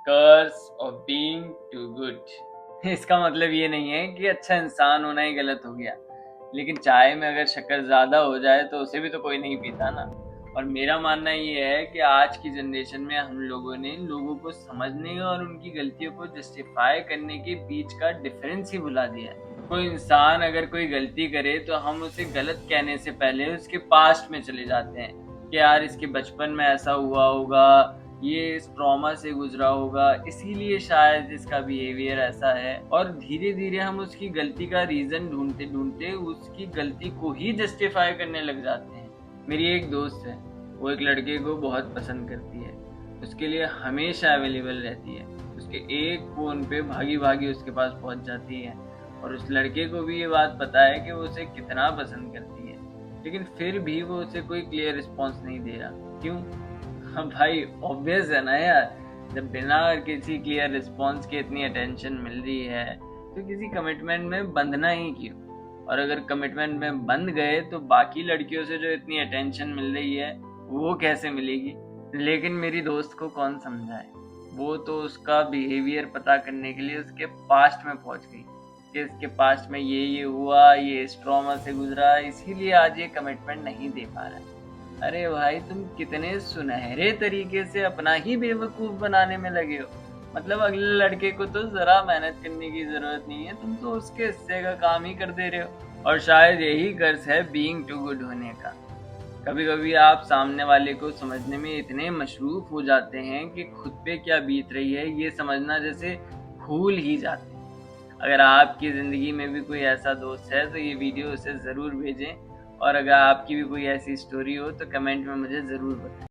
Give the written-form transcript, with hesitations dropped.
Curse of being too good. इसका मतलब ये नहीं है कि अच्छा इंसान होना ही गलत हो गया, लेकिन चाय में अगर शक्कर ज़्यादा हो जाए तो उसे भी तो कोई नहीं पीता ना। और मेरा मानना ये है कि आज की जनरेशन में हम लोगों ने लोगों को समझने और उनकी गलतियों को जस्टिफाई करने के बीच का डिफरेंस ही भुला दिया है। कोई इंसान अगर कोई गलती करे तो हम उसे गलत कहने से पहले उसके पास्ट में चले जाते हैं कि यार इसके बचपन में ऐसा हुआ होगा, ये इस ट्रॉमा से गुजरा होगा, इसीलिए शायद इसका बिहेवियर ऐसा है। और धीरे धीरे हम उसकी गलती का रीजन ढूंढते ढूंढते उसकी गलती को ही जस्टिफाई करने लग जाते हैं। मेरी एक दोस्त है, वो एक लड़के को बहुत पसंद करती है, उसके लिए हमेशा अवेलेबल रहती है, उसके एक फ़ोन पे भागी भागी उसके पास पहुंच जाती है। और उस लड़के को भी ये बात पता है कि वो उसे कितना पसंद करती है, लेकिन फिर भी वो उसे कोई क्लियर रिस्पॉन्स नहीं दे रहा। क्यों? हाँ भाई, ऑब्वियस है ना यार। जब बिना किसी क्लियर रिस्पॉन्स के इतनी अटेंशन मिल रही है तो किसी कमिटमेंट में बंधना ही क्यों। और अगर कमिटमेंट में बंध गए तो बाकी लड़कियों से जो इतनी अटेंशन मिल रही है वो कैसे मिलेगी। लेकिन मेरी दोस्त को कौन समझाए, वो तो उसका बिहेवियर पता करने के लिए उसके पास्ट में पहुंच गई कि इसके पास्ट में ये हुआ, ये इस ट्रॉमा से गुजरा, इसीलिए आज ये कमिटमेंट नहीं दे पा रहा है। अरे भाई, तुम कितने सुनहरे तरीके से अपना ही बेवकूफ बनाने में लगे हो। मतलब अगले लड़के को तो जरा मेहनत करने की जरूरत नहीं है, तुम तो उसके हिस्से का काम ही कर दे रहे हो। और शायद यही कर्ज है बीइंग टू गुड होने का। कभी कभी आप सामने वाले को समझने में इतने मशरूफ हो जाते हैं कि खुद पे क्या बीत रही है ये समझना जैसे भूल ही जाते हैं। अगर आपकी ज़िंदगी में भी कोई ऐसा दोस्त है तो ये वीडियो उसे ज़रूर भेजें। और अगर आपकी भी कोई ऐसी स्टोरी हो तो कमेंट में मुझे ज़रूर बताएं।